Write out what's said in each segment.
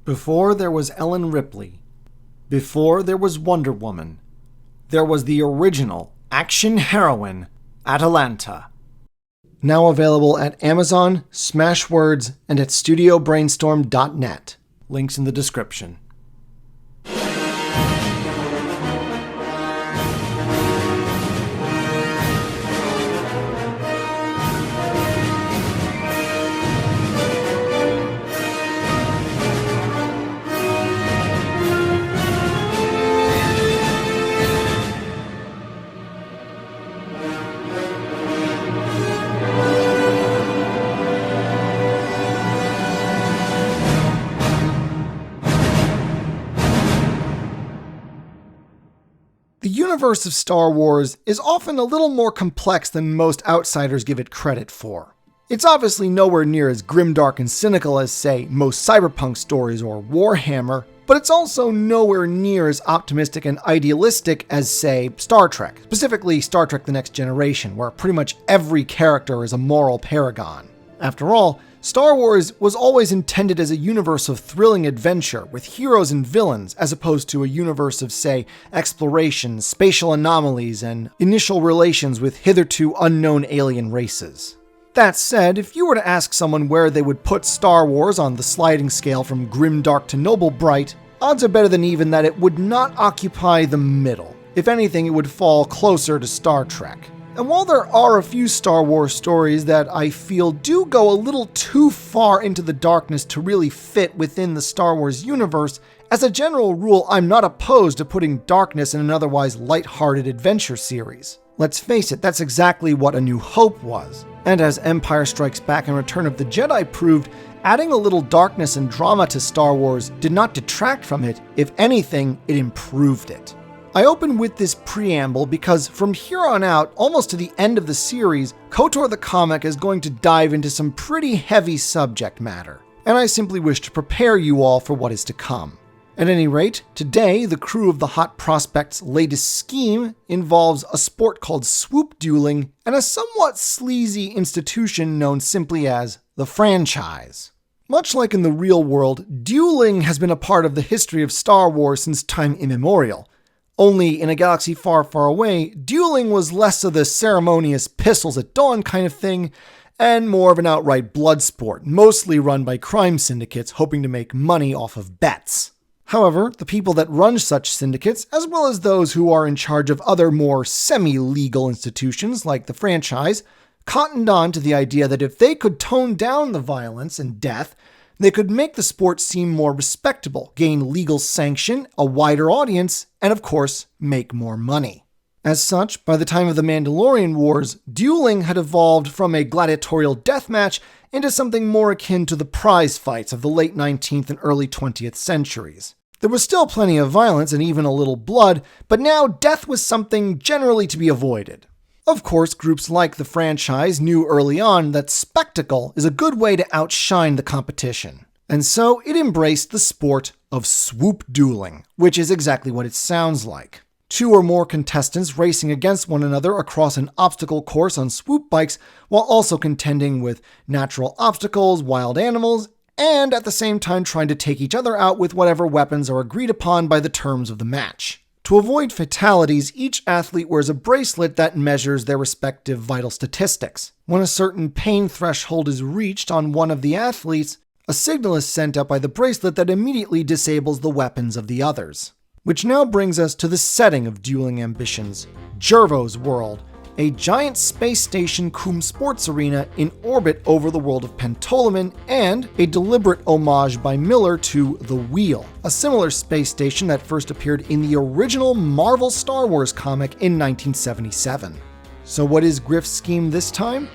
Before there was Ellen Ripley. Before there was Wonder Woman. There was the original action heroine, Atalanta. Now available at Amazon, Smashwords, and at studiobrainstorm.net. Links in the description. The universe of Star Wars is often a little more complex than most outsiders give it credit for. It's obviously nowhere near as grimdark and cynical as, say, most cyberpunk stories or Warhammer, but it's also nowhere near as optimistic and idealistic as, say, Star Trek, specifically Star Trek The Next Generation, where pretty much every character is a moral paragon. After all, Star Wars was always intended as a universe of thrilling adventure with heroes and villains, as opposed to a universe of, say, exploration, spatial anomalies, and initial relations with hitherto unknown alien races. That said, if you were to ask someone where they would put Star Wars on the sliding scale from grimdark to noble bright, odds are better than even that it would not occupy the middle. If anything, it would fall closer to Star Trek. And while there are a few Star Wars stories that I feel do go a little too far into the darkness to really fit within the Star Wars universe, as a general rule, I'm not opposed to putting darkness in an otherwise lighthearted adventure series. Let's face it, that's exactly what A New Hope was. And as Empire Strikes Back and Return of the Jedi proved, adding a little darkness and drama to Star Wars did not detract from it. If anything, it improved it. I open with this preamble because from here on out, almost to the end of the series, KOTOR the comic is going to dive into some pretty heavy subject matter, and I simply wish to prepare you all for what is to come. At any rate, today, the crew of the Hot Prospect's latest scheme involves a sport called swoop dueling and a somewhat sleazy institution known simply as the franchise. Much like in the real world, dueling has been a part of the history of Star Wars since time immemorial. Only in a galaxy far, far away, dueling was less of the ceremonious pistols at dawn kind of thing, and more of an outright blood sport, mostly run by crime syndicates hoping to make money off of bets. However, the people that run such syndicates, as well as those who are in charge of other more semi-legal institutions like the franchise, cottoned on to the idea that if they could tone down the violence and death, they could make the sport seem more respectable, gain legal sanction, a wider audience, and of course, make more money. As such, by the time of the Mandalorian Wars, dueling had evolved from a gladiatorial deathmatch into something more akin to the prize fights of the late 19th and early 20th centuries. There was still plenty of violence and even a little blood, but now death was something generally to be avoided. Of course, groups like the franchise knew early on that spectacle is a good way to outshine the competition. And so it embraced the sport of swoop dueling, which is exactly what it sounds like. Two or more contestants racing against one another across an obstacle course on swoop bikes while also contending with natural obstacles, wild animals, and at the same time trying to take each other out with whatever weapons are agreed upon by the terms of the match. To avoid fatalities, each athlete wears a bracelet that measures their respective vital statistics. When a certain pain threshold is reached on one of the athletes, a signal is sent out by the bracelet that immediately disables the weapons of the others. Which now brings us to the setting of Dueling Ambitions, Jervo's world, a giant space station cum sports arena in orbit over the world of Pentolamin, and a deliberate homage by Miller to The Wheel, a similar space station that first appeared in the original Marvel Star Wars comic in 1977. So what is Griff's scheme this time?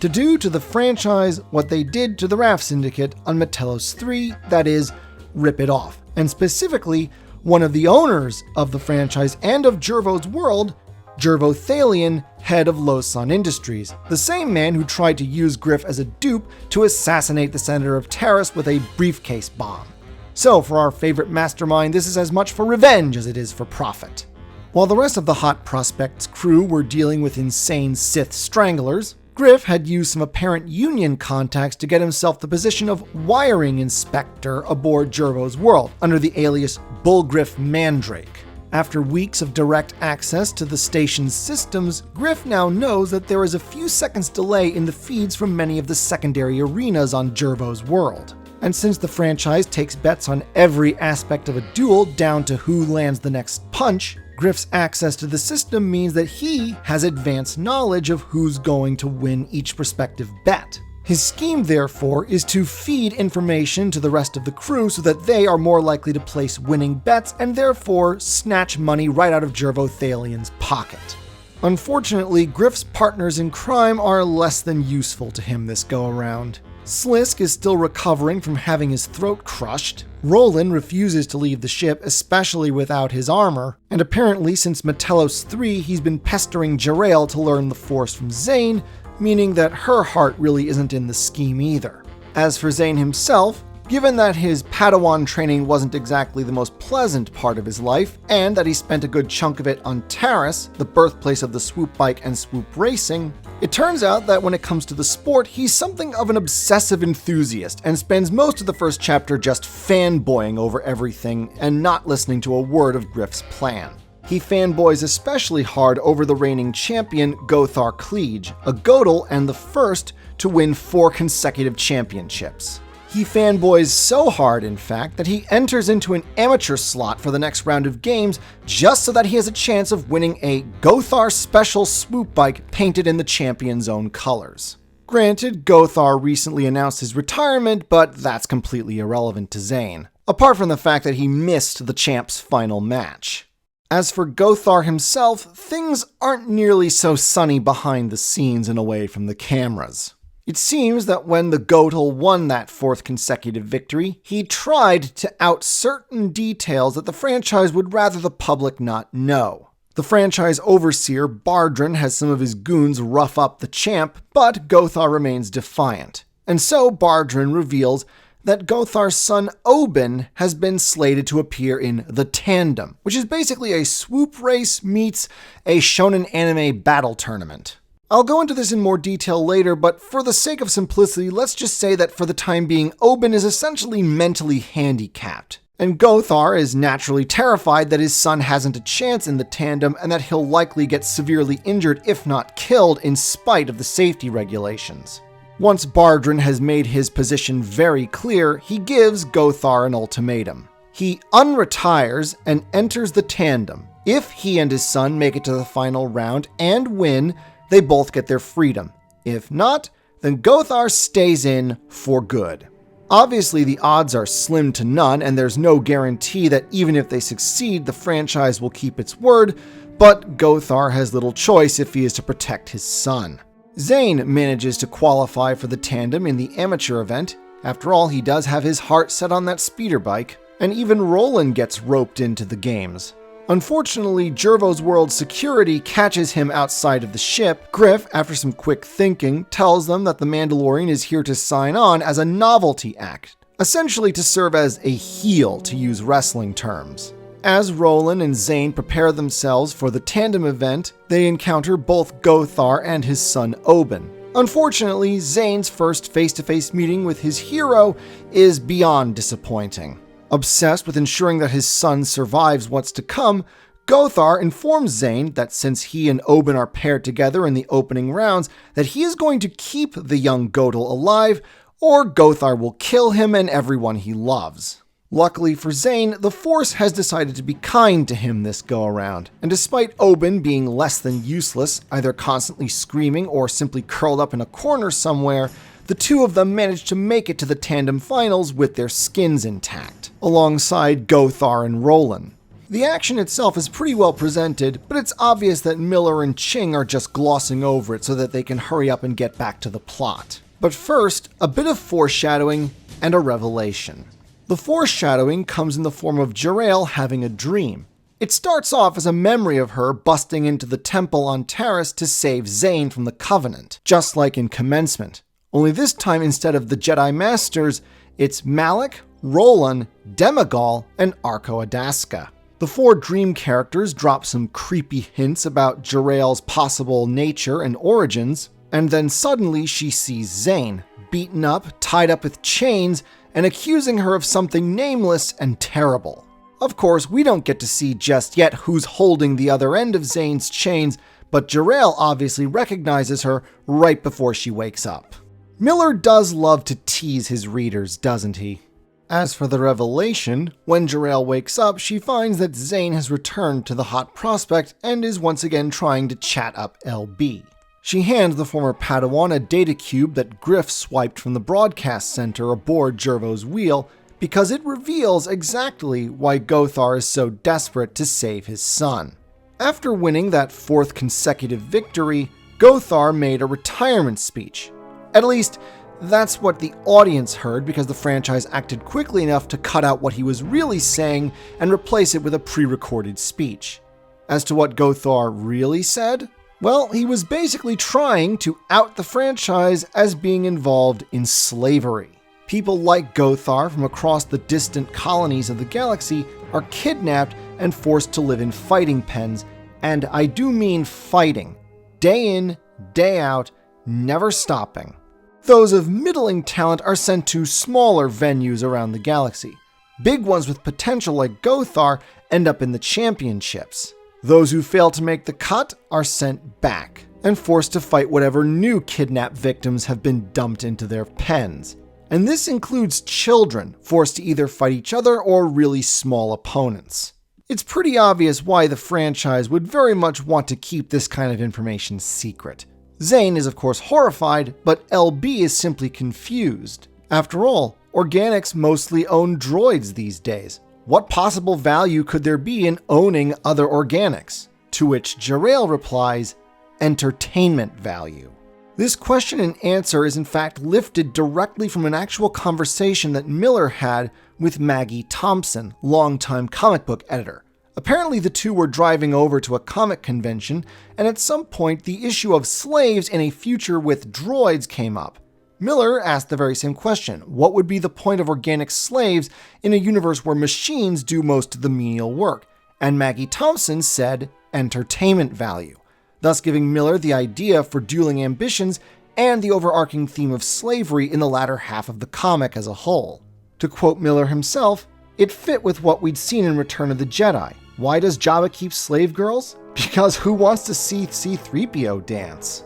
To do to the franchise what they did to the RAF Syndicate on Matelos 3, that is, rip it off. And specifically, one of the owners of the franchise and of Jervo's world, Jervo Thalion, head of Losan Industries, the same man who tried to use Griff as a dupe to assassinate the Senator of Taris with a briefcase bomb. So for our favorite mastermind, this is as much for revenge as it is for profit. While the rest of the Hot Prospects crew were dealing with insane Sith stranglers, Griff had used some apparent Union contacts to get himself the position of wiring inspector aboard Jervo's world, under the alias Bullgriff Mandrake. After weeks of direct access to the station's systems, Griff now knows that there is a few seconds delay in the feeds from many of the secondary arenas on Jervo's world. And since the franchise takes bets on every aspect of a duel down to who lands the next punch, Griff's access to the system means that he has advanced knowledge of who's going to win each prospective bet. His scheme, therefore, is to feed information to the rest of the crew so that they are more likely to place winning bets and therefore snatch money right out of Jervo Thalian's pocket. Unfortunately, Griff's partners in crime are less than useful to him this go-around. Slisk is still recovering from having his throat crushed. Roland refuses to leave the ship, especially without his armor, and apparently since Metelos 3 he's been pestering Jerael to learn the Force from Zane, meaning that her heart really isn't in the scheme either. As for Zane himself, given that his Padawan training wasn't exactly the most pleasant part of his life, and that he spent a good chunk of it on Taris, the birthplace of the swoop bike and swoop racing, it turns out that when it comes to the sport, he's something of an obsessive enthusiast and spends most of the first chapter just fanboying over everything and not listening to a word of Griff's plan. He fanboys especially hard over the reigning champion, Gothar Klege, a Godel and the first to win 4 consecutive championships. He fanboys so hard, in fact, that he enters into an amateur slot for the next round of games just so that he has a chance of winning a Gothar Special swoop bike painted in the champion's own colors. Granted, Gothar recently announced his retirement, but that's completely irrelevant to Zane, apart from the fact that he missed the champ's final match. As for Gothar himself, things aren't nearly so sunny behind the scenes and away from the cameras. It seems that when the Godel won that 4th consecutive victory, he tried to out certain details that the franchise would rather the public not know. The franchise overseer, Bardrin, has some of his goons rough up the champ, but Gothar remains defiant. And so Bardrin reveals that Gothar's son Oben has been slated to appear in The Tandem, which is basically a swoop race meets a shonen anime battle tournament. I'll go into this in more detail later, but for the sake of simplicity, let's just say that for the time being, Oben is essentially mentally handicapped. And Gothar is naturally terrified that his son hasn't a chance in the tandem and that he'll likely get severely injured, if not killed, in spite of the safety regulations. Once Bardrin has made his position very clear, he gives Gothar an ultimatum. He unretires and enters the tandem. If he and his son make it to the final round and win, they both get their freedom. If not, then Gothar stays in for good. Obviously, the odds are slim to none, and there's no guarantee that even if they succeed, the franchise will keep its word, but Gothar has little choice if he is to protect his son. Zane manages to qualify for the tandem in the amateur event. After all, he does have his heart set on that speeder bike, and even Roland gets roped into the games. Unfortunately, Jervo's world security catches him outside of the ship. Griff, after some quick thinking, tells them that the Mandalorian is here to sign on as a novelty act, essentially to serve as a heel, to use wrestling terms. As Roland and Zane prepare themselves for the tandem event, they encounter both Gothar and his son Oben. Unfortunately, Zane's first face-to-face meeting with his hero is beyond disappointing. Obsessed with ensuring that his son survives what's to come, Gothar informs Zane that since he and Oben are paired together in the opening rounds, that he is going to keep the young Godel alive, or Gothar will kill him and everyone he loves. Luckily for Zane, the Force has decided to be kind to him this go-around, and despite Oben being less than useless, either constantly screaming or simply curled up in a corner somewhere, the two of them managed to make it to the tandem finals with their skins intact, alongside Gothar and Roland. The action itself is pretty well presented, but it's obvious that Miller and Ching are just glossing over it so that they can hurry up and get back to the plot. But first, a bit of foreshadowing and a revelation. The foreshadowing comes in the form of Jerael having a dream. It starts off as a memory of her busting into the temple on Taris to save Zane from the Covenant, just like in Commencement. Only this time, instead of the Jedi Masters, it's Malik, Roland, Demagal, and Arco Adaska. The 4 dream characters drop some creepy hints about Jerael's possible nature and origins, And then suddenly she sees Zane, beaten up, tied up with chains, and accusing her of something nameless and terrible. Of course, we don't get to see just yet who's holding the other end of Zane's chains, but Jor-El obviously recognizes her right before she wakes up. Miller does love to tease his readers, doesn't he? As for the revelation, when Jor-El wakes up, she finds that Zane has returned to the Hot Prospect and is once again trying to chat up LB. She hands the former Padawan a data cube that Griff swiped from the broadcast center aboard Jervo's wheel because it reveals exactly why Gothar is so desperate to save his son. After winning that fourth consecutive victory, Gothar made a retirement speech. At least, that's what the audience heard because the franchise acted quickly enough to cut out what he was really saying and replace it with a pre-recorded speech. As to what Gothar really said, well, he was basically trying to out the franchise as being involved in slavery. People like Gothar from across the distant colonies of the galaxy are kidnapped and forced to live in fighting pens, and I do mean fighting. Day in, day out, never stopping. Those of middling talent are sent to smaller venues around the galaxy. Big ones with potential like Gothar end up in the championships. Those who fail to make the cut are sent back and forced to fight whatever new kidnapped victims have been dumped into their pens. And this includes children, forced to either fight each other or really small opponents. It's pretty obvious why the franchise would very much want to keep this kind of information secret. Zane is of course horrified, but LB is simply confused. After all, organics mostly own droids these days. What possible value could there be in owning other organics? To which Jor-El replies, entertainment value. This question and answer is in fact lifted directly from an actual conversation that Miller had with Maggie Thompson, longtime comic book editor. Apparently the two were driving over to a comic convention, and at some point the issue of slaves in a future with droids came up. Miller asked the very same question: what would be the point of organic slaves in a universe where machines do most of the menial work? And Maggie Thompson said entertainment value, thus giving Miller the idea for Dueling ambitions and the overarching theme of slavery in the latter half of the comic as a whole. To quote Miller himself, it fit with what we'd seen in Return of the Jedi. Why does Jabba keep slave girls? Because who wants to see C-3PO dance?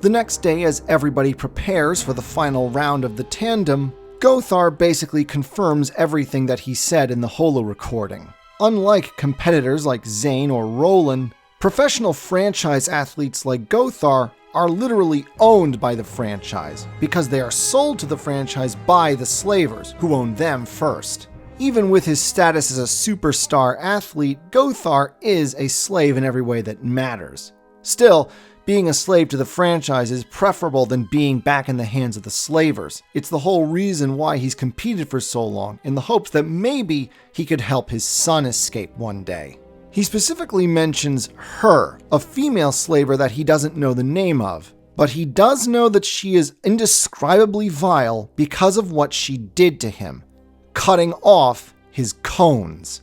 The next day, as everybody prepares for the final round of the tandem, Gothar basically confirms everything that he said in the holo recording. Unlike competitors like Zane or Roland, professional franchise athletes like Gothar are literally owned by the franchise because they are sold to the franchise by the slavers, who own them first. Even with his status as a superstar athlete, Gothar is a slave in every way that matters. Still, being a slave to the franchise is preferable than being back in the hands of the slavers. It's the whole reason why he's competed for so long, in the hopes that maybe he could help his son escape one day. He specifically mentions her, a female slaver that he doesn't know the name of, but he does know that she is indescribably vile because of what she did to him, cutting off his cones.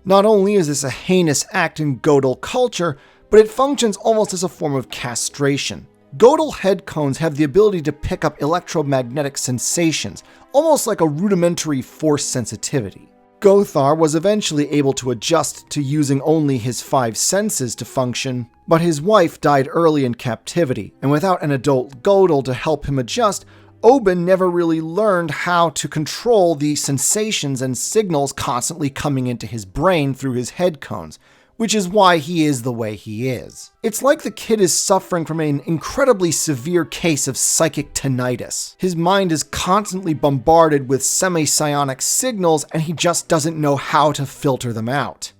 Not only is this a heinous act in Godel culture, but it functions almost as a form of castration. Godel head cones have the ability to pick up electromagnetic sensations, almost like a rudimentary force sensitivity. Gothar was eventually able to adjust to using only his 5 senses to function, but his wife died early in captivity, and without an adult Godel to help him adjust, Oben never really learned how to control the sensations and signals constantly coming into his brain through his head cones, which is why he is the way he is. It's like the kid is suffering from an incredibly severe case of psychic tinnitus. His mind is constantly bombarded with semi-psionic signals, and he just doesn't know how to filter them out.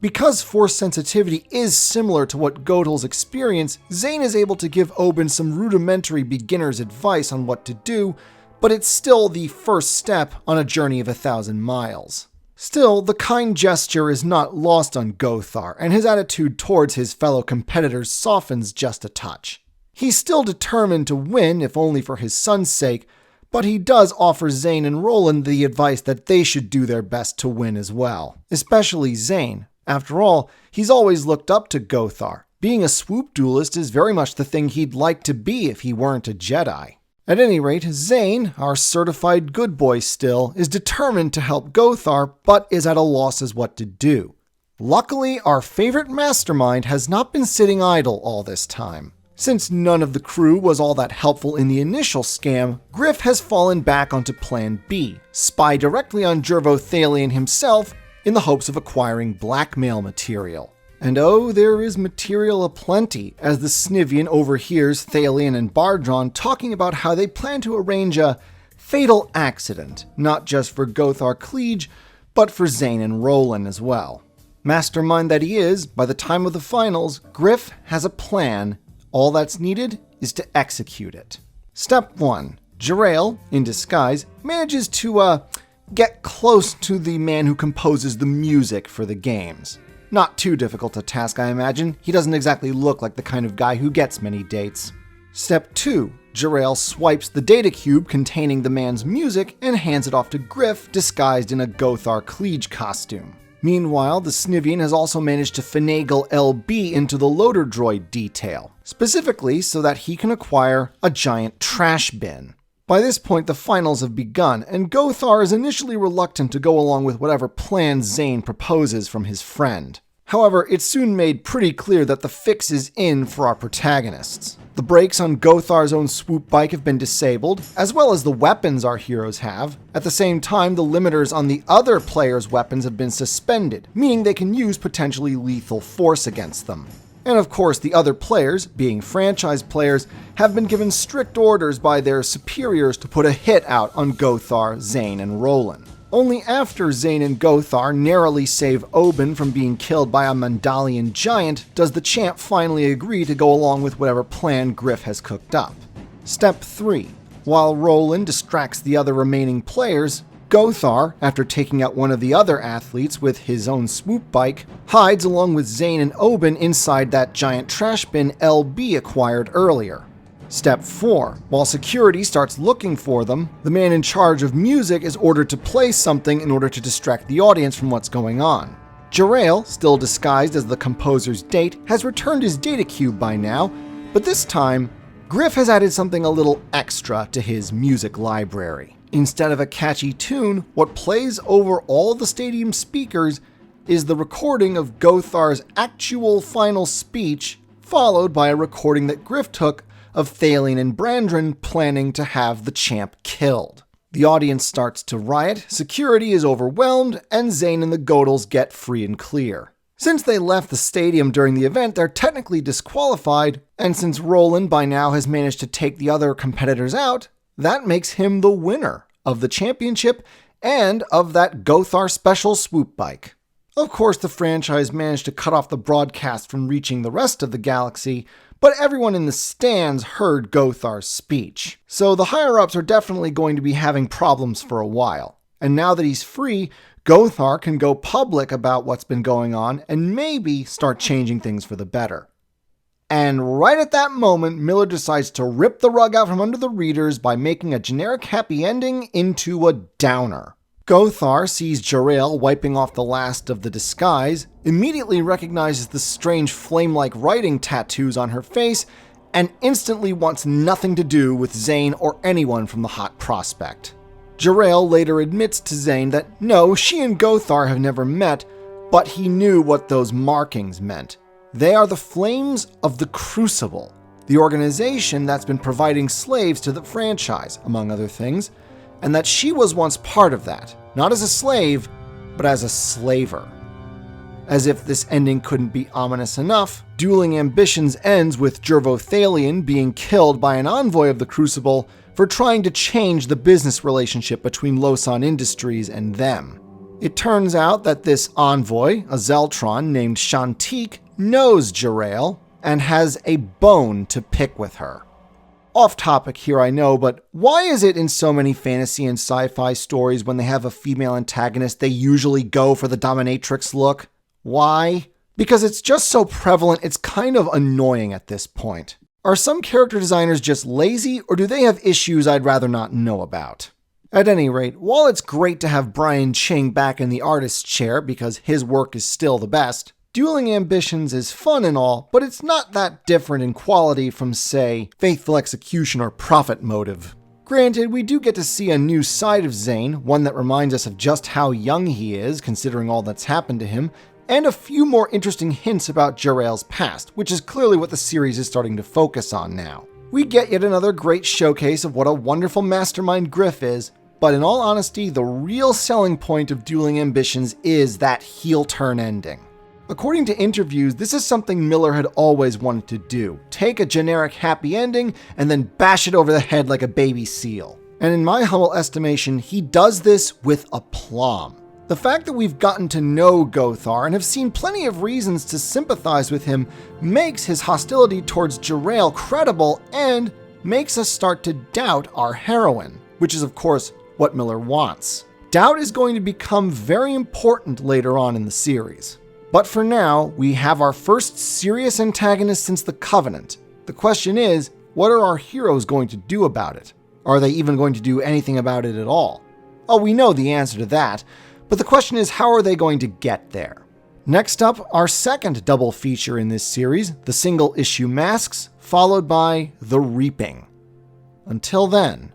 Because force sensitivity is similar to what Godel's experience, Zane is able to give Oben some rudimentary beginner's advice on what to do, but it's still the first step on a journey of 1,000 miles. Still, the kind gesture is not lost on Gothar, and his attitude towards his fellow competitors softens just a touch. He's still determined to win, if only for his son's sake, but he does offer Zane and Roland the advice that they should do their best to win as well. Especially Zane. After all, he's always looked up to Gothar. Being a swoop duelist is very much the thing he'd like to be if he weren't a Jedi. At any rate, Zane, our certified good boy still, is determined to help Gothar, but is at a loss as what to do. Luckily, our favorite mastermind has not been sitting idle all this time. Since none of the crew was all that helpful in the initial scam, Griff has fallen back onto Plan B, spy directly on Jervo Thalion himself in the hopes of acquiring blackmail material. And oh, there is material aplenty, as the Snivian overhears Thalion and Bardron talking about how they plan to arrange a fatal accident, not just for Gothar Klege, but for Zane and Roland as well. Mastermind that he is, by the time of the finals, Griff has a plan. All that's needed is to execute it. Step 1. Jerael, in disguise, manages to, get close to the man who composes the music for the games. Not too difficult a task, I imagine. He doesn't exactly look like the kind of guy who gets many dates. Step 2. Jerael swipes the data cube containing the man's music and hands it off to Griff, disguised in a Gothar Klege costume. Meanwhile, the Snivian has also managed to finagle LB into the loader droid detail, specifically so that he can acquire a giant trash bin. By this point, the finals have begun, and Gothar is initially reluctant to go along with whatever plan Zane proposes from his friend. However, it's soon made pretty clear that the fix is in for our protagonists. The brakes on Gothar's own swoop bike have been disabled, as well as the weapons our heroes have. At the same time, the limiters on the other players' weapons have been suspended, meaning they can use potentially lethal force against them. And of course, the other players, being franchise players, have been given strict orders by their superiors to put a hit out on Gothar, Zane, and Roland. Only after Zane and Gothar narrowly save Oben from being killed by a Mandalian giant does the champ finally agree to go along with whatever plan Griff has cooked up. Step 3. While Roland distracts the other remaining players, Gothar, after taking out one of the other athletes with his own swoop bike, hides along with Zane and Oben inside that giant trash bin LB acquired earlier. Step 4. While security starts looking for them, the man in charge of music is ordered to play something in order to distract the audience from what's going on. Jerael, still disguised as the composer's date, has returned his data cube by now, but this time, Griff has added something a little extra to his music library. Instead of a catchy tune, what plays over all the stadium speakers is the recording of Gothar's actual final speech, followed by a recording that Griff took of Thalion and Brandron planning to have the champ killed. The audience starts to riot, security is overwhelmed, and Zane and the Godels get free and clear. Since they left the stadium during the event, they're technically disqualified, and since Roland by now has managed to take the other competitors out, that makes him the winner of the championship and of that Gothar special swoop bike. Of course, the franchise managed to cut off the broadcast from reaching the rest of the galaxy, but everyone in the stands heard Gothar's speech. So the higher-ups are definitely going to be having problems for a while. And now that he's free, Gothar can go public about what's been going on and maybe start changing things for the better. And right at that moment, Miller decides to rip the rug out from under the readers by making a generic happy ending into a downer. Gothar sees Jerael wiping off the last of the disguise, immediately recognizes the strange flame-like writing tattoos on her face, and instantly wants nothing to do with Zane or anyone from the Hot Prospect. Jerael later admits to Zane that no, she and Gothar have never met, but he knew what those markings meant. They are the Flames of the Crucible, the organization that's been providing slaves to the franchise, among other things, and that she was once part of that, not as a slave, but as a slaver. As if this ending couldn't be ominous enough, Dueling Ambitions ends with Jervo Thalion being killed by an envoy of the Crucible for trying to change the business relationship between Losan Industries and them. It turns out that this envoy, a Zeltron named Shantique, knows Jerael and has a bone to pick with her. Off topic here, I know, but why is it in so many fantasy and sci-fi stories when they have a female antagonist, they usually go for the dominatrix look? Why? Because it's just so prevalent, it's kind of annoying at this point. Are some character designers just lazy, or do they have issues I'd rather not know about? At any rate, while it's great to have Brian Ching back in the artist's chair because his work is still the best, Dueling Ambitions is fun and all, but it's not that different in quality from, say, Faithful Execution or Profit Motive. Granted, we do get to see a new side of Zane, one that reminds us of just how young he is, considering all that's happened to him, and a few more interesting hints about Jor-El's past, which is clearly what the series is starting to focus on now. We get yet another great showcase of what a wonderful mastermind Griff is, but in all honesty, the real selling point of Dueling Ambitions is that heel turn ending. According to interviews, this is something Miller had always wanted to do. Take a generic happy ending and then bash it over the head like a baby seal. And in my humble estimation, he does this with aplomb. The fact that we've gotten to know Gothar and have seen plenty of reasons to sympathize with him makes his hostility towards Jor-El credible and makes us start to doubt our heroine, which is of course what Miller wants. Doubt is going to become very important later on in the series. But for now, we have our first serious antagonist since the Covenant. The question is, what are our heroes going to do about it? Are they even going to do anything about it at all? Oh, we know the answer to that, but the question is, how are they going to get there? Next up, our second double feature in this series, the single issue Masks, followed by The Reaping. Until then,